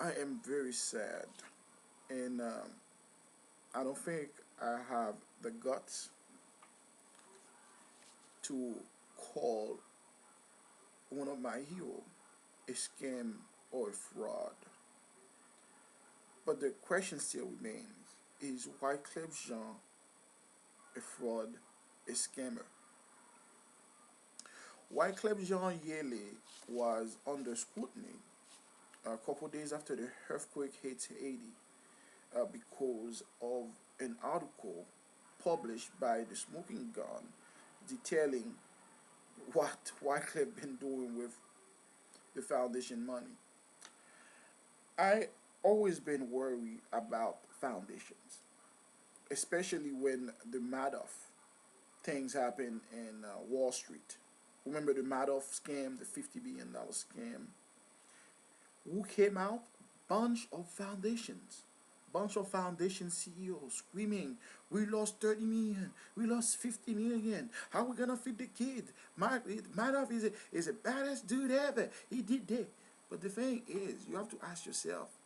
I am very sad, and I don't think I have the guts to call one of my heroes a scam or a fraud. But the question still remains: is Wyclef Jean a fraud, a scammer? Wyclef Jean YELE was under scrutiny a couple days after the earthquake hit Haiti because of an article published by the Smoking Gun detailing what Wyclef been doing with the foundation money. I always been worried about foundations, especially when the Madoff things happen in Wall Street. Remember the Madoff scam, the $50 billion scam? Who came out? Bunch of foundation CEOs screaming, "We lost 30 million, we lost 50 million. How we gonna feed the kid? Madoff is a baddest dude ever. He did that." But the thing is, you have to ask yourself,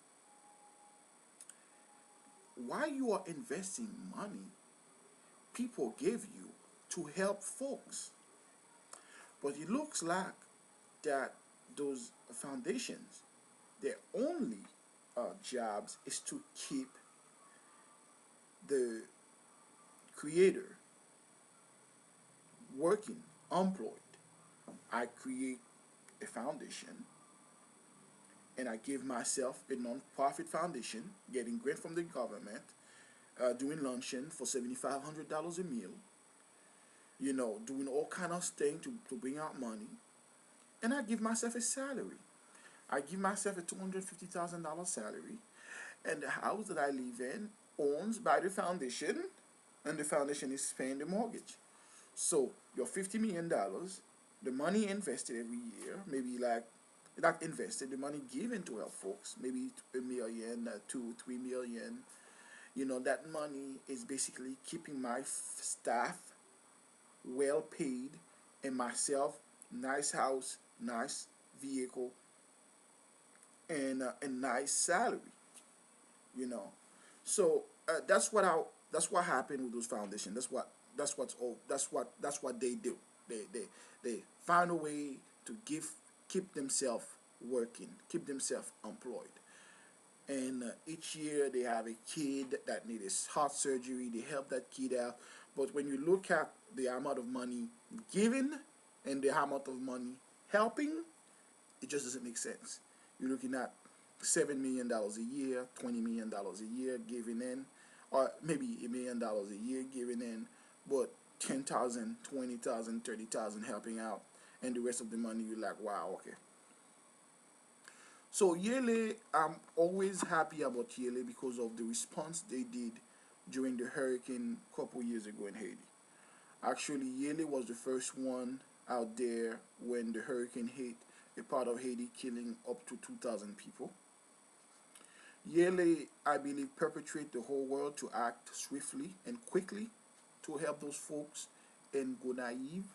why you are investing money people give you to help folks. But it looks like that those foundations, their only jobs is to keep the creator working, employed. I create a foundation and I give myself a non-profit foundation, getting grant from the government, doing luncheon for $7,500 a meal, doing all kind of things to bring out money, and I give myself a salary. I give myself a $250,000 salary, and the house that I live in owns by the foundation, and the foundation is paying the mortgage. So your $50 million, the money invested every year, maybe like not invested, the money given to help folks, maybe a million, 2, 3 million. That money is basically keeping my staff well paid and myself nice house, nice vehicle, and a nice salary. You know, so that's what happened with those foundations. That's what they do. They find a way to keep themselves working, keep themselves employed. And each year they have a kid that needs heart surgery. They help that kid out. But when you look at the amount of money given and the amount of money helping, it just doesn't make sense. You're looking at $7 million a year, $20 million a year giving in, or maybe $1 million a year giving in, but 10,000, 20,000, 30,000 helping out, and the rest of the money you're like, wow, okay. So YELE, I'm always happy about YELE because of the response they did during the hurricane a couple years ago in Haiti. Actually, YELE was the first one out there when the hurricane hit a part of Haiti, killing up to 2,000 people. YELE, I believe, perpetrate the whole world to act swiftly and quickly to help those folks and go naive.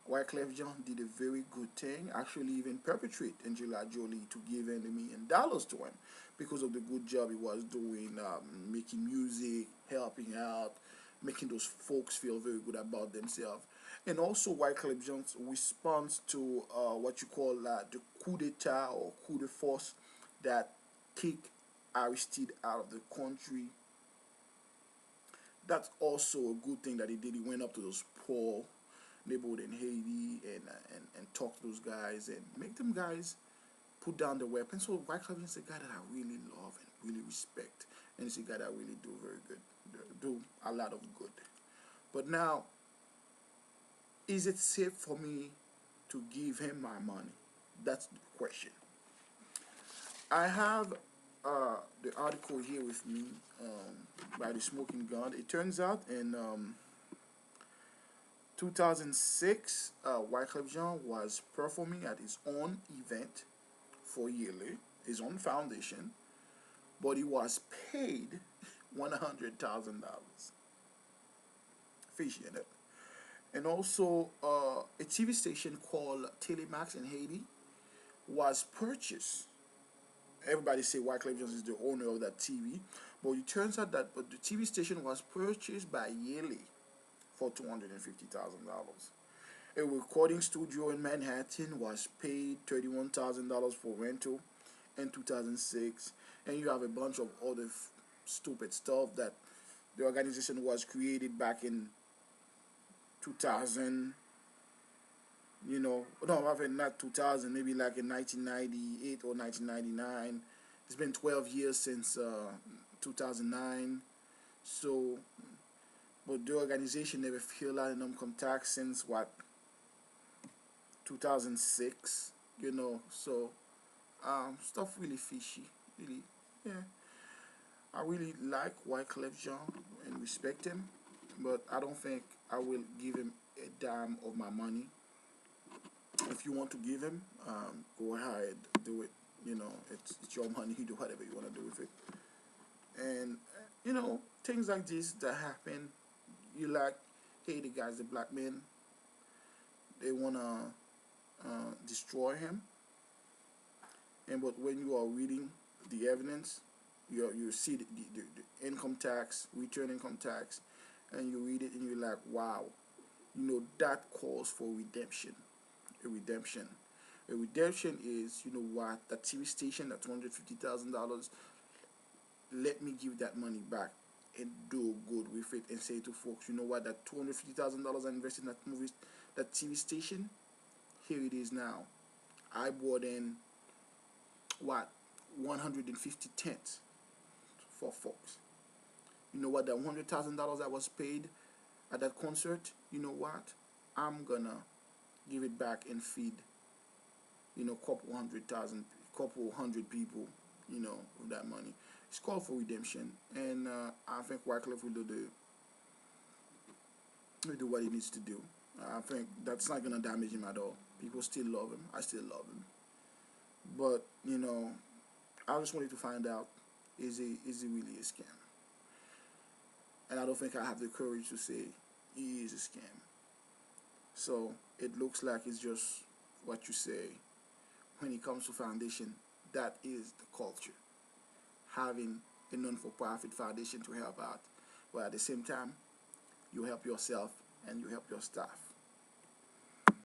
Wyclef Jean did a very good thing, actually even perpetrate Angela Jolie to give him $1 million to him because of the good job he was doing, making music, helping out, making those folks feel very good about themselves. And also Wyclef Jean's response to what you call the coup d'etat or coup de force that kicked Aristide out of the country. That's also a good thing that he did. He went up to those poor neighborhood in Haiti and talk to those guys and make them guys put down the weapons. So Wyclef is a guy that I really love and really respect, and he's a guy that really do very good, do a lot of good. But now, is it safe for me to give him my money? That's the question. I have the article here with me by the Smoking Gun. It turns out in 2006, Wyclef Jean was performing at his own event for YELE, his own foundation, but he was paid $100,000. Fishy, in it. And also, a TV station called Telemax in Haiti was purchased everybody say Wyclef Jones is the owner of that TV, but it turns out that but the TV station was purchased by YELE for $250,000. A recording studio in Manhattan was paid $31,000 for rental in 2006, and you have a bunch of other stupid stuff that the organization was created back in 2000. No, I think not 2000, maybe like in 1998 or 1999. It's been 12 years since 2009. So, but the organization never filled out an income tax since what, 2006. So stuff really fishy, really. Yeah, I really like Wyclef Jean and respect him, but I don't think I will give him a dime of my money. If you want to give him, go ahead, do it. It's your money. You do whatever you want to do with it. And things like this that happen, you like, hey, the guy's a black man. They wanna destroy him. And but when you are reading the evidence, you see the income tax, return income tax, and you read it and you're like, wow, that calls for redemption. A redemption is, what, that TV station, that $250,000, let me give that money back and do good with it and say to folks, you know what, that $250,000 I invested in that that TV station, here it is now. I bought in, what, 150 tents for folks. You know what, that $100,000 I was paid at that concert, you know what, I'm gonna give it back and feed, couple hundred people, with that money. It's called for redemption, and I think Wyclef will do what he needs to do. I think that's not gonna damage him at all. People still love him. I still love him. But I just wanted to find out, is it really a scam? And I don't think I have the courage to say he is a scam. So it looks like it's just what you say. When it comes to foundation, that is the culture. Having a non-for-profit foundation to help out, but at the same time, you help yourself and you help your staff.